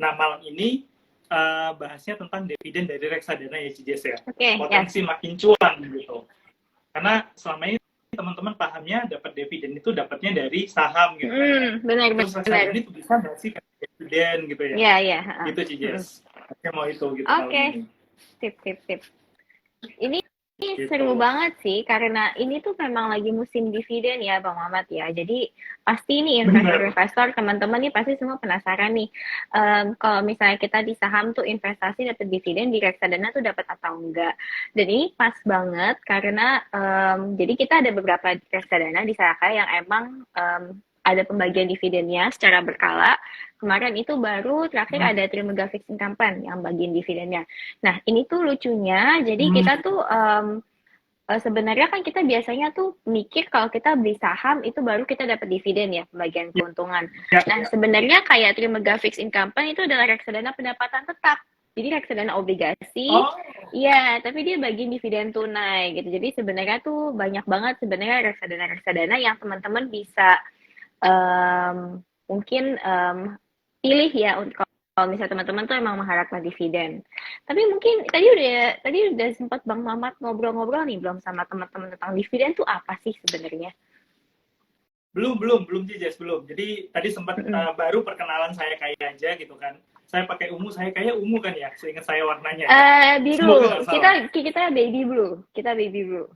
Nah, malam ini bahasnya tentang dividen dari reksadana ya, Cijes ya. Oke, Potensi makin cuan gitu. Karena selama ini teman-teman pahamnya dapat dividen itu dapatnya dari saham gitu kan. benar. Terus reksadana itu bisa nggak sih kayak dividen gitu ya? Iya, iya. Gitu, Cijes. Saya mau itu gitu malam Oke, ini. sip. Ini seru Gitu. banget sih, karena ini tuh memang lagi musim dividen ya, Bang Mamat ya. Jadi pasti nih Bener. investor-investor, teman-teman nih pasti semua penasaran nih. Kalau misalnya kita di saham tuh investasi dapat dividen, di reksadana tuh dapat atau enggak. Dan ini pas banget karena jadi kita ada beberapa reksadana di Saka yang emang ada pembagian dividennya secara berkala. Kemarin itu baru terakhir ada Trimega Fixed Income Plan yang bagian dividennya. Nah, ini tuh lucunya, jadi kita tuh sebenarnya kan kita biasanya tuh mikir kalau kita beli saham itu baru kita dapat dividen ya, pembagian keuntungan. Ya, Nah, ya. sebenarnya kayak Trimega Fixed Income Plan itu adalah reksadana pendapatan tetap. Jadi reksadana obligasi, Oh, iya, tapi dia bagian dividen tunai gitu. Jadi sebenarnya tuh banyak banget sebenarnya reksadana-reksadana yang teman-teman bisa mungkin pilih ya untuk kalau misalnya teman-teman tuh emang mengharapkan dividen. Tapi mungkin tadi udah sempat Bang Mamat ngobrol-ngobrol nih belum sama teman-teman tentang dividen tuh apa sih sebenarnya? belum Cijes, belum. Jadi tadi sempat baru perkenalan saya kayak aja gitu kan. Saya pakai ungu, saya kayak ungu kan ya, seingat saya warnanya ya. Semoga Biru. nggak salah. Kita baby blue. Kita baby blue.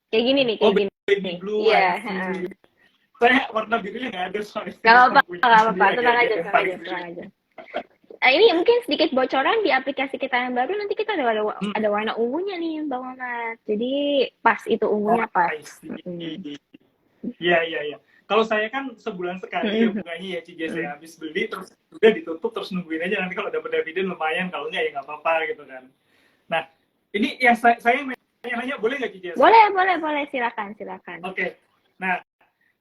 Kayak gini nih, Oh, kayak gini. baby blue, Iya, I see. Saya warna birunya nggak ada soalnya. Gak Saya apa-apa, punya gak apa-apa. sendiri Tenang agak-agak aja, yang tenang paling aja, biru. tenang aja. Ini mungkin sedikit bocoran di aplikasi kita yang baru, nanti kita ada warna ungunya nih Bang Mamat. Jadi pas itu Oh, ungunya pas. I see. Iya. Kalau saya kan sebulan sekali ya bunganya ya Cijes ya. Habis beli terus udah ditutup terus nungguin aja nanti kalau dapat dividen lumayan, kalau enggak ya nggak apa-apa gitu kan. Nah, ini yang saya nanya boleh nggak Cijes? Boleh, silakan. Oke. Nah,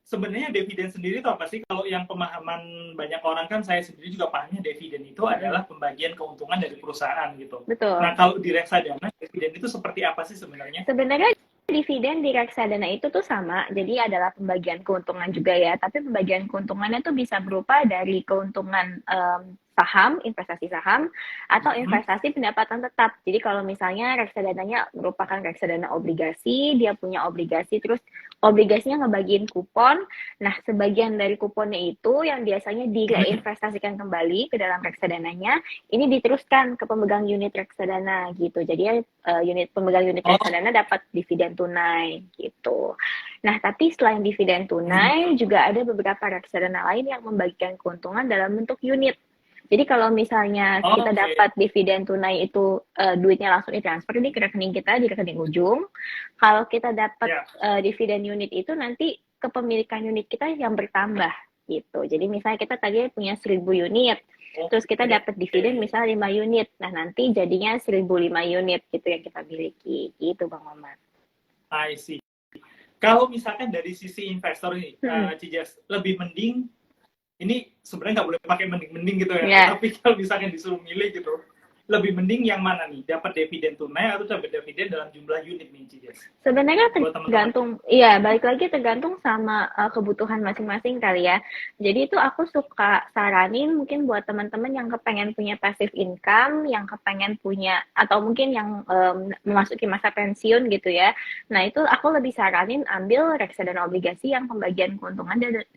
sebenarnya dividen sendiri itu apa sih? Kalau yang pemahaman banyak orang kan saya sendiri juga pahamnya dividen itu adalah pembagian keuntungan dari perusahaan gitu. Betul. Nah, kalau di reksadana dividen itu seperti apa sih sebenarnya? Sebenarnya dividen di reksadana itu tuh sama, jadi adalah pembagian keuntungan juga ya. Tapi pembagian keuntungannya tuh bisa berupa dari keuntungan saham, investasi saham, atau investasi pendapatan tetap. Jadi kalau misalnya reksadananya merupakan reksadana obligasi, dia punya obligasi, terus obligasinya ngebagiin kupon. Nah, sebagian dari kuponnya itu yang biasanya direinvestasikan kembali ke dalam reksadananya, ini diteruskan ke pemegang unit reksadana gitu. Jadi pemegang unit reksadana dapat dividen tunai gitu. Nah, tapi selain dividen tunai, juga ada beberapa reksadana lain yang membagikan keuntungan dalam bentuk unit. Jadi kalau misalnya kita dapat dividen tunai itu duitnya langsung ditransfer di rekening kita di rekening ujung. Kalau kita dapat dividen unit itu nanti kepemilikan unit kita yang bertambah gitu. Jadi misalnya kita tadi punya 1.000 unit, terus kita dapat dividen misalnya 5 unit. Nah, nanti jadinya 1.005 unit gitu yang kita miliki. Gitu Bang Mamat. I see. Kalau misalkan dari sisi investor ini, Cijas, lebih mending ini sebenarnya nggak boleh pakai mending gitu ya. Tapi kalau misalkan disuruh milih gitu, lebih mending yang mana nih? Dapat dividen tunai atau dapat dividen dalam jumlah unit nih, Cijas? Sebenarnya tergantung, iya balik lagi tergantung sama kebutuhan masing-masing kali ya. Jadi itu aku suka saranin mungkin buat teman-teman yang kepengen punya passive income, yang kepengen punya atau mungkin yang memasuki masa pensiun gitu ya. Nah itu aku lebih saranin ambil reksadana obligasi yang pembagian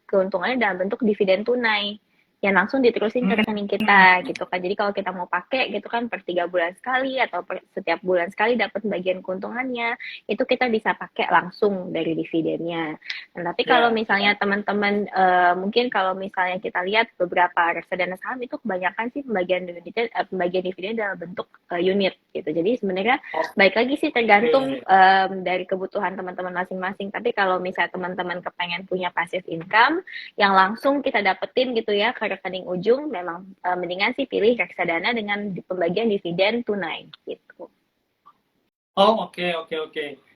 keuntungannya dalam bentuk dividen tunai. Yang langsung diterusin ke rekening kita gitu kan. Jadi kalau kita mau pakai gitu kan per 3 bulan sekali atau setiap bulan sekali dapat bagian keuntungannya, itu kita bisa pakai langsung dari dividennya. Nah, tapi kalau misalnya teman-teman mungkin kalau misalnya kita lihat beberapa reksadana saham itu kebanyakan sih pembagian dividen dalam bentuk unit gitu. Jadi sebenarnya baik lagi sih tergantung dari kebutuhan teman-teman masing-masing. Tapi kalau misalnya teman-teman kepengen punya passive income yang langsung kita dapetin gitu ya ke rekening ujung, memang mendingan sih pilih reksadana dengan pembagian dividen tunai gitu. Oh, oke.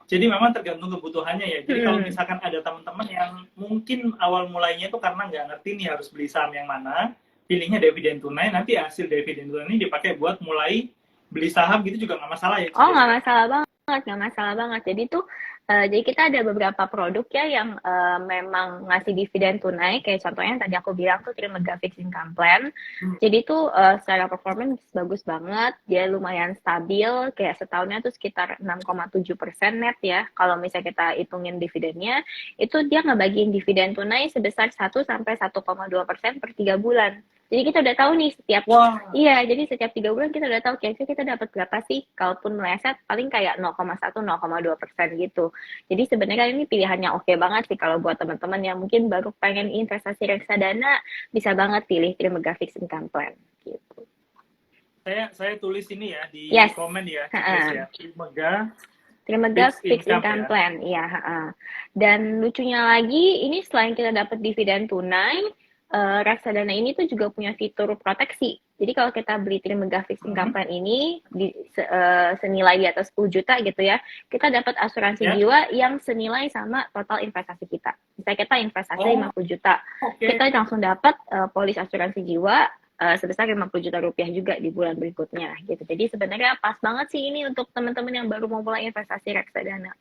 Jadi memang tergantung kebutuhannya ya. Jadi kalau misalkan ada teman-teman yang mungkin awal mulainya tuh karena nggak ngerti nih harus beli saham yang mana, pilihnya dividen tunai, nanti hasil dividen tunai ini dipakai buat mulai beli saham gitu juga nggak masalah ya. Oh, nggak masalah banget. Jadi tuh Jadi kita ada beberapa produk ya yang memang ngasih dividen tunai, kayak contohnya yang tadi aku bilang tuh Trimega Fixed Income Plan. Jadi tuh secara performance bagus banget, dia lumayan stabil, kayak setahunnya tuh sekitar 6,7% net ya. Kalau misalnya kita hitungin dividennya, itu dia ngebagiin dividen tunai sebesar 1 sampai 1,2% per 3 bulan. Jadi kita udah tahu nih iya, jadi setiap 3 bulan kita udah tahu kira-kira kita dapat berapa sih, kalaupun meleset paling kayak 0,1-0,2% gitu. Jadi sebenarnya ini pilihannya oke banget sih kalau buat teman-teman yang mungkin baru pengen investasi reksadana, bisa banget pilih Trimega Fixed Income Plan gitu. Saya tulis ini ya di komen ya, ya. Trimega Fixed Income Plan, iya. Dan lucunya lagi, ini selain kita dapat dividen tunai, reksadana ini tuh juga punya fitur proteksi. Jadi kalau kita beli Trimega Fixed Income Plan ini senilai di atas 10 juta gitu ya, kita dapat asuransi jiwa yang senilai sama total investasi kita. Misalnya kita investasi 50 juta, kita langsung dapat polis asuransi jiwa sebesar 50 juta rupiah juga di bulan berikutnya gitu. Jadi sebenarnya pas banget sih ini untuk teman-teman yang baru mau mulai investasi reksadana.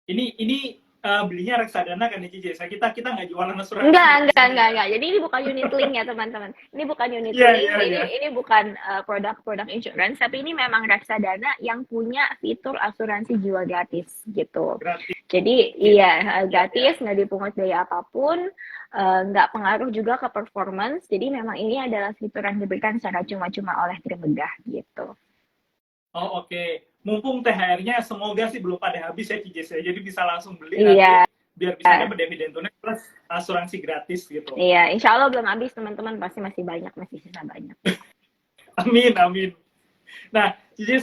Ini belinya reksadana kan ya Cici? Kita nggak jualan asuransi. Enggak. Jadi ini bukan unit link ya teman-teman. Ini bukan unit link. Ini bukan produk insurance, tapi ini memang reksadana yang punya fitur asuransi jiwa gratis gitu. Jadi gratis, nggak dipungut biaya apapun, nggak pengaruh juga ke performance. Jadi memang ini adalah fitur yang diberikan secara cuma-cuma oleh Trimega gitu. Oh oke. Mumpung THR-nya semoga sih belum pada habis ya Cici, jadi bisa langsung beli nanti biar bisa dapat dividen tunai plus asuransi gratis gitu. Iya, insya Allah belum habis teman-teman, pasti masih sisa banyak. Amin. Nah, Cici,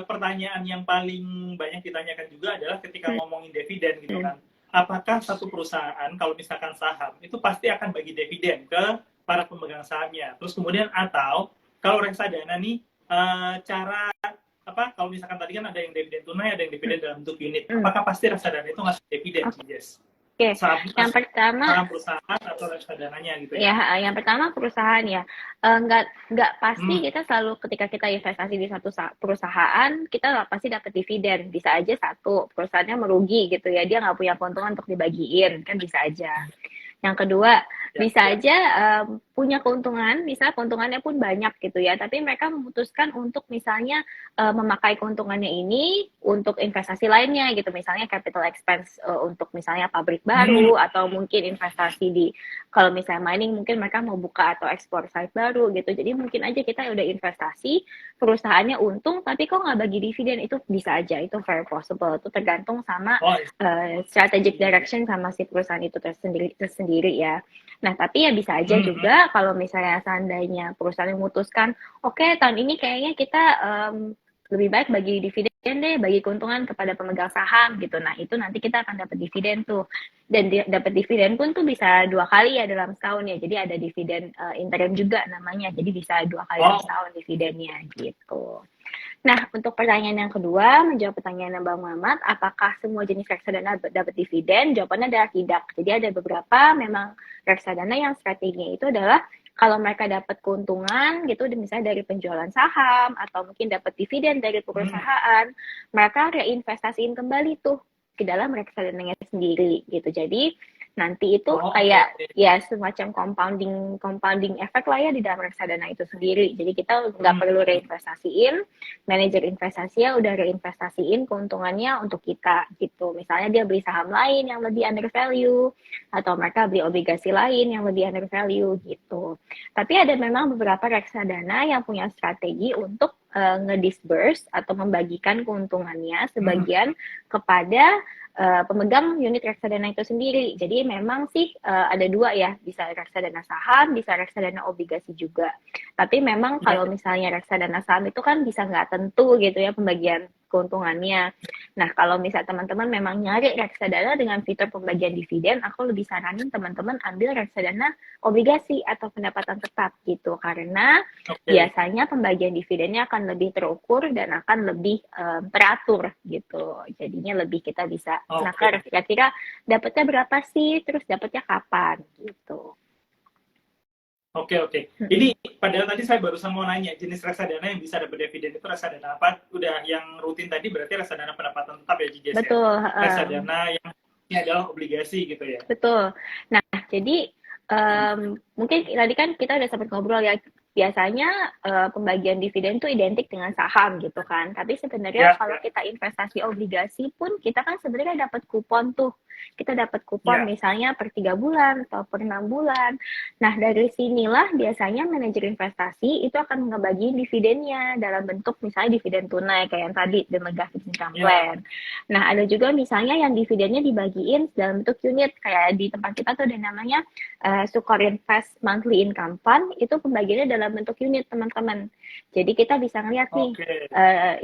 pertanyaan yang paling banyak ditanyakan juga adalah ketika ngomongin dividen gitu kan. Apakah satu perusahaan kalau misalkan saham itu pasti akan bagi dividen ke para pemegang sahamnya? Terus kemudian atau kalau reksadana nih cara kalau misalkan tadi kan ada yang dividen tunai, ada yang dividen dalam bentuk unit. Apakah pasti reksadana itu ngasih dividen, Yes? Oke. Yang pertama saham perusahaan atau reksadananya gitu ya? Ya, yang pertama perusahaan ya. Nggak pasti kita selalu ketika kita investasi di satu perusahaan, kita nggak pasti dapat dividen. Bisa aja satu perusahaannya merugi gitu ya, dia nggak punya keuntungan untuk dibagiin, kan bisa aja. Yang kedua, bisa aja punya keuntungan, misalnya keuntungannya pun banyak gitu ya, tapi mereka memutuskan untuk misalnya memakai keuntungannya ini untuk investasi lainnya gitu, misalnya capital expense untuk misalnya pabrik baru, atau mungkin investasi di, kalau misalnya mining mungkin mereka mau buka atau ekspor site baru gitu. Jadi mungkin aja kita udah investasi, perusahaannya untung, tapi kok nggak bagi dividen, itu bisa aja, itu very possible. Itu tergantung sama strategic direction sama si perusahaan itu tersendiri ya. Nah, tapi ya bisa aja juga kalau misalnya seandainya perusahaan memutuskan, oke, tahun ini kayaknya kita lebih baik bagi dividen deh, bagi keuntungan kepada pemegang saham gitu. Nah, itu nanti kita akan dapat dividen tuh. Dan dapat dividen pun tuh bisa 2 kali ya dalam setahun ya. Jadi ada dividen interim juga namanya. Jadi bisa 2 kali dalam setahun dividennya gitu. Nah, untuk pertanyaan yang kedua, menjawab pertanyaan Bang Mamat, apakah semua jenis reksadana dapat dividen? Jawabannya adalah tidak. Jadi ada beberapa memang reksadana yang strateginya itu adalah kalau mereka dapat keuntungan gitu, misalnya dari penjualan saham atau mungkin dapat dividen dari perusahaan, mereka reinvestasiin kembali tuh ke dalam reksadananya sendiri gitu. Jadi nanti itu ya semacam compounding efek lah ya di dalam reksadana itu sendiri. Jadi kita nggak perlu reinvestasiin, manajer investasinya udah reinvestasiin keuntungannya untuk kita gitu. Misalnya dia beli saham lain yang lebih under value, atau mereka beli obligasi lain yang lebih under value gitu. Tapi ada memang beberapa reksadana yang punya strategi untuk ngedisburse atau membagikan keuntungannya sebagian kepada pemegang unit reksadana itu sendiri. Jadi memang sih ada 2 ya, bisa reksadana saham, bisa reksadana obligasi juga. Tapi memang kalau misalnya reksadana saham itu kan bisa nggak tentu gitu ya pembagian keuntungannya. Nah, kalau misalnya teman-teman memang nyari reksadana dengan fitur pembagian dividen, aku lebih saranin teman-teman ambil reksadana obligasi atau pendapatan tetap gitu. Karena biasanya pembagian dividennya akan lebih terukur dan akan lebih teratur gitu. Jadinya lebih kita bisa nakar kira-kira dapatnya berapa sih, terus dapatnya kapan gitu. Oke, oke. Ini padahal tadi saya barusan mau nanya, jenis reksadana yang bisa dapat dividen itu reksadana apa? Udah yang rutin tadi berarti reksadana pendapatan tetap ya, Cijes ya? Betul. Reksadana yang ini adalah obligasi gitu ya? Betul. Nah, jadi mungkin tadi kan kita udah sempat ngobrol ya, biasanya pembagian dividen itu identik dengan saham gitu kan. Tapi sebenarnya kalau kita investasi obligasi pun kita kan sebenarnya dapat kupon tuh. Kita dapat kupon misalnya per 3 bulan atau per 6 bulan. Nah, dari sinilah biasanya manajer investasi itu akan ngebagi dividennya dalam bentuk misalnya dividen tunai kayak yang tadi, the mega fixed income plan. Nah, ada juga misalnya yang dividennya dibagiin dalam bentuk unit kayak di tempat kita tuh ada namanya Sukor Invest Monthly Income Fund, itu pembagiannya dalam bentuk unit teman-teman. Jadi kita bisa ngeliat nih,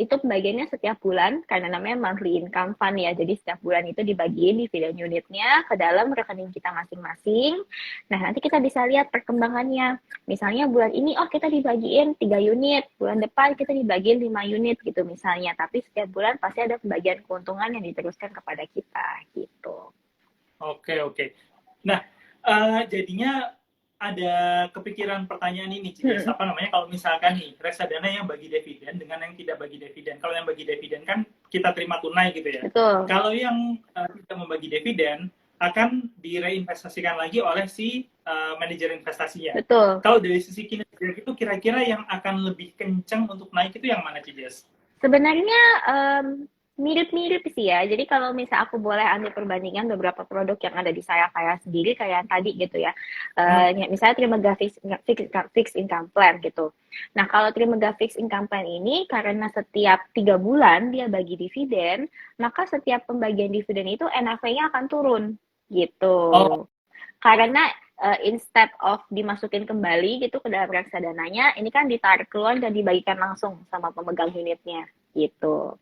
itu pembagiannya setiap bulan karena namanya Monthly Income Fund ya. Jadi setiap bulan itu dibagiin dividen unitnya ke dalam rekening kita masing-masing. Nah, nanti kita bisa lihat perkembangannya. Misalnya bulan ini, oh kita dibagiin 3 unit, bulan depan kita dibagiin 5 unit gitu misalnya. Tapi setiap bulan pasti ada pembagian keuntungan yang diteruskan kepada kita gitu. Oke, oke. Nah, jadinya ada kepikiran pertanyaan ini, Cides. Apa namanya, kalau misalkan nih, reksadana yang bagi dividen dengan yang tidak bagi dividen. Kalau yang bagi dividen kan kita terima tunai gitu ya. Betul. Kalau yang tidak membagi dividen, akan direinvestasikan lagi oleh si manajer investasinya. Betul. Kalau dari sisi kinerja itu kira-kira yang akan lebih kencang untuk naik itu yang mana, Cides? Sebenarnya mirip-mirip sih ya. Jadi kalau misal aku boleh ambil perbandingan beberapa produk yang ada di saya sendiri kayak yang tadi gitu ya. Misalnya Trimega Fixed Income Plan gitu. Nah, kalau Trimega Fixed Income Plan ini karena setiap 3 bulan dia bagi dividen, maka setiap pembagian dividen itu NAV-nya akan turun gitu. Karena instead of dimasukin kembali gitu ke dalam reksadananya, ini kan ditarik keluar dan dibagikan langsung sama pemegang unitnya gitu.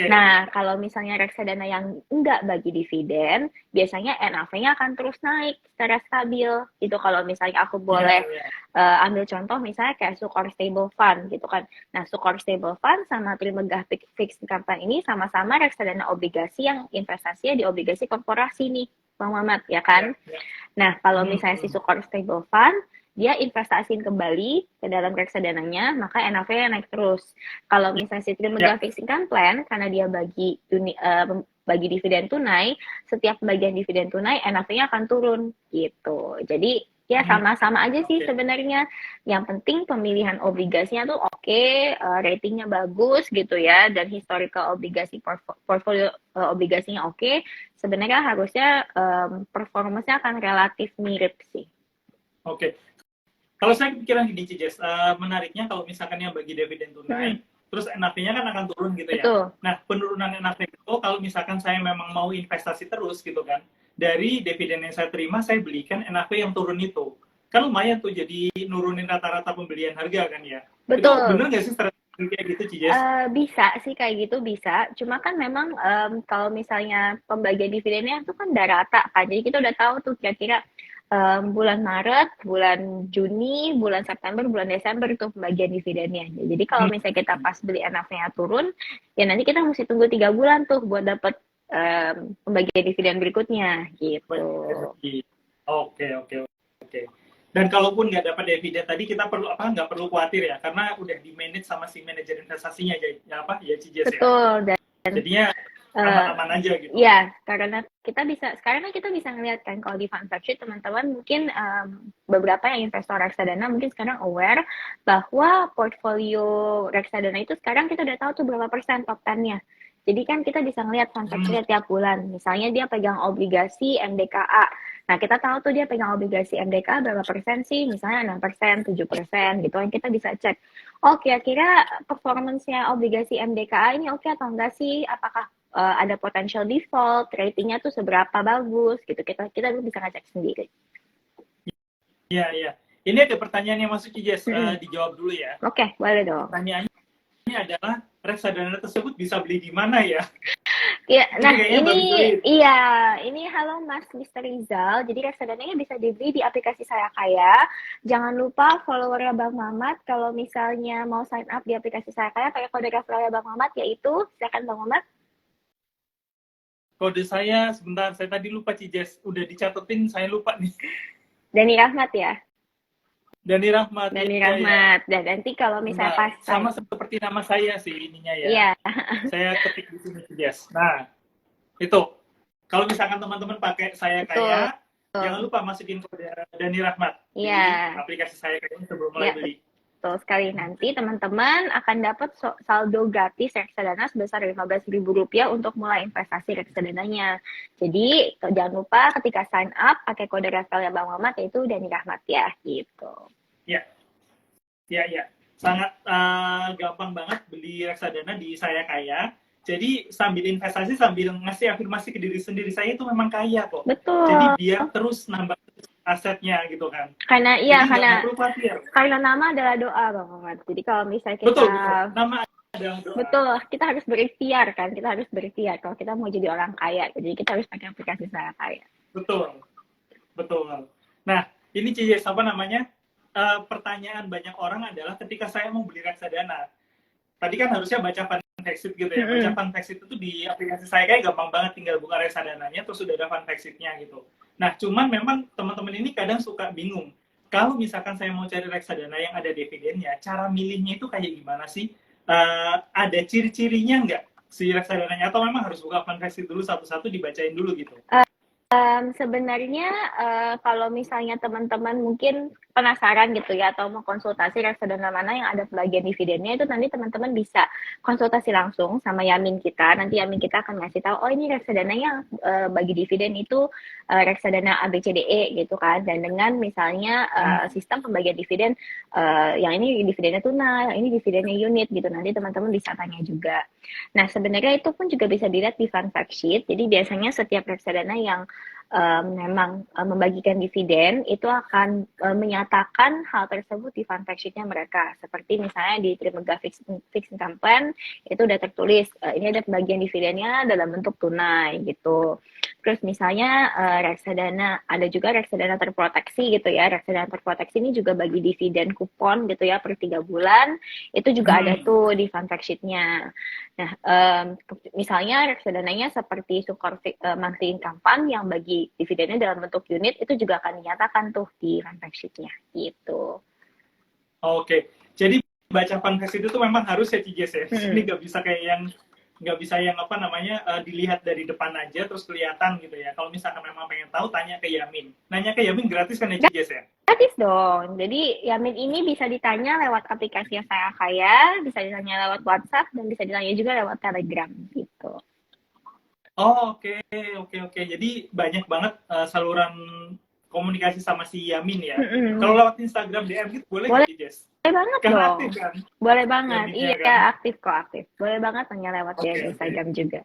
Nah, kalau misalnya reksadana yang enggak bagi dividen, biasanya NAV-nya akan terus naik secara stabil. Itu kalau misalnya aku boleh ambil contoh misalnya kayak Sukor Stable Fund gitu kan. Nah, Sukor Stable Fund sama Trimegah Fixed Income Fund ini sama-sama reksadana obligasi yang investasinya di obligasi korporasi nih, Bang Mamat, ya kan? Nah, kalau misalnya si Sukor Stable Fund, dia investasiin kembali ke dalam reksadananya, maka NAV-nya naik terus. Kalau misalnya si Trimegah Fixed Income Plan, karena dia bagi dividen tunai, setiap bagian dividen tunai NAV-nya akan turun gitu. Jadi ya sama-sama aja sih sebenarnya. Yang penting pemilihan obligasinya tuh oke, ratingnya bagus gitu ya, dan historical obligasi portfolio obligasinya oke. Sebenarnya harusnya performance-nya akan relatif mirip sih. Oke. Kalau saya kepikiran gini, Cijes, menariknya kalau misalkan yang bagi dividen tunai, terus NAV-nya kan akan turun gitu ya. Betul. Nah, penurunan NAV itu kalau misalkan saya memang mau investasi terus gitu kan, dari dividen yang saya terima, saya belikan NAV yang turun itu. Kan lumayan tuh jadi nurunin rata-rata pembelian harga kan ya. Betul. Itu bener nggak sih strategi kayak gitu, Cijes? Bisa sih kayak gitu, bisa. Cuma kan memang kalau misalnya pembagian dividennya itu kan udah rata kan. Jadi kita udah tahu tuh kira-kira bulan Maret, bulan Juni, bulan September, bulan Desember itu pembagian dividennya. Jadi kalau misalnya kita pas beli NAV-nya turun, ya nanti kita mesti tunggu 3 bulan tuh buat dapat pembagian dividen berikutnya gitu. Oke. Dan kalaupun nggak dapat dividen tadi kita perlu nggak perlu khawatir ya, karena udah di manage sama si manajer investasinya ya Cijes ya. Betul. Dan jadinya aman-aman aja gitu. Iya, karena sekarang kan kita bisa ngeliat kan kalau di fund fact sheet teman-teman mungkin beberapa yang investor reksadana mungkin sekarang aware bahwa portfolio reksadana itu sekarang kita udah tahu tuh berapa persen top 10-nya. Jadi kan kita bisa ngeliat fund fact sheet tiap bulan. Misalnya dia pegang obligasi MDKA. Nah, kita tahu tuh dia pegang obligasi MDKA berapa persen sih? Misalnya 6%, 7% gitu kan kita bisa cek. Oh, kira-kira performance-nya obligasi MDKA ini oke atau enggak sih? Apakah ada potential default, ratingnya tuh seberapa bagus gitu, kita bisa ngecek sendiri. Iya. Ini ada pertanyaan yang masuk, Cijes, dijawab dulu ya. Oke, boleh dong. Pertanyaannya adalah reksadana tersebut bisa beli di mana ya? Ya, nah ini halo Mas Mr. Rizal. Jadi reksadananya bisa dibeli di aplikasi Saya Kaya. Jangan lupa follower Bang Mamat. Kalau misalnya mau sign up di aplikasi Saya Kaya pakai kode referral Bang Mamat, yaitu silakan Bang Mamat. Kode saya sebentar, saya tadi lupa, Cijes. Udah dicatetin, saya lupa nih. Dani Rahmat ya. Dani Rahmat. Dani Iya, iya. Rahmat. Dan nanti kalau misalnya Nah, pas sama seperti nama saya sih ininya ya. Iya. Saya ketik di sini Yes. Nah, itu. Kalau misalkan teman-teman pakai saya Betul. kaya, jangan lupa masukin kode Dani Rahmat di Iya. aplikasi saya kaya sebelum mulai beli. Betul sekali. Nanti teman-teman akan dapat saldo gratis reksadana sebesar Rp15.000 untuk mulai investasi reksadananya. Jadi jangan lupa ketika sign up pakai kode referralnya Bang Mamat, yaitu Dani Rahmat ya, gitu. Ya, ya, ya. Sangat gampang banget beli reksadana di Saya Kaya. Jadi sambil investasi sambil ngasih afirmasi ke diri sendiri, saya itu memang kaya kok. Betul. Jadi biar terus nambah asetnya gitu kan. Karena iya, jadi karena nama adalah doa Bang Mamat. Jadi kalau misalnya kita betul. Nama adalah doa. Betul, kita harus berikhtiar kan. Kita harus berikhtiar kalau kita mau jadi orang kaya. Jadi kita harus pakai aplikasi Saya Kaya. Betul. Betul. Nah, ini Cijes apa namanya? Pertanyaan banyak orang adalah ketika saya mau beli reksadana, tadi kan harusnya baca fund fact sheet gitu ya. Baca fund fact sheet itu di aplikasi saya kayak gampang banget, tinggal buka reksadananya terus sudah ada fund fact sheet-nya gitu. Nah, cuman memang teman-teman ini kadang suka bingung. Kalau misalkan saya mau cari reksadana yang ada dividennya, cara milihnya itu kayak gimana sih? Ada ciri-cirinya nggak si reksadananya? Atau memang harus buka fund fact sheet dulu satu-satu dibacain dulu gitu? Sebenarnya kalau misalnya teman-teman mungkin penasaran gitu ya, atau mau konsultasi reksadana mana yang ada pembagian dividennya, itu nanti teman-teman bisa konsultasi langsung sama Yamin kita. Nanti Yamin kita akan ngasih tahu, oh ini reksadana yang bagi dividen itu reksadana ABCDE gitu kan. Dan dengan misalnya sistem pembagian dividen, yang ini dividennya tunai, yang ini dividennya unit gitu. Nanti teman-teman bisa tanya juga. Nah, sebenarnya itu pun juga bisa dilihat di fund fact sheet. Jadi biasanya setiap reksadana yang memang membagikan dividen itu akan menyatakan hal tersebut di fund fact sheet-nya mereka. Seperti misalnya di Trimegah Fixed Income Plan itu udah tertulis ini ada pembagian dividennya dalam bentuk tunai gitu. Terus misalnya reksadana, ada juga reksadana terproteksi gitu ya. Reksadana terproteksi ini juga bagi dividen kupon gitu ya per 3 bulan. Itu juga ada tuh di fund fact sheet-nya. Nah, misalnya reksadananya seperti Sukor Monthly Income Fund yang bagi dividennya dalam bentuk unit, itu juga akan dinyatakan tuh di fund fact sheet-nya gitu. Oke, jadi baca fund fact sheet itu memang harus ya Cijes ya. Ini nggak bisa yang apa namanya dilihat dari depan aja terus kelihatan gitu ya. Kalau misalkan memang pengen tahu, tanya ke Yamin. Nanya ke Yamin gratis kan ya Cijes ya? Gratis dong. Jadi Yamin ini bisa ditanya lewat aplikasi Saya Kaya, bisa ditanya lewat WhatsApp, dan bisa ditanya juga lewat Telegram gitu. Oh, oke. Jadi banyak banget saluran komunikasi sama si Yamin ya. Kalau lewat Instagram DM gitu boleh nggak, Jess? Boleh banget dong. Aktif, kan? Boleh banget. Yamin, iya, kan? Aktif kok, aktif. Boleh banget tanya lewat DM Instagram juga.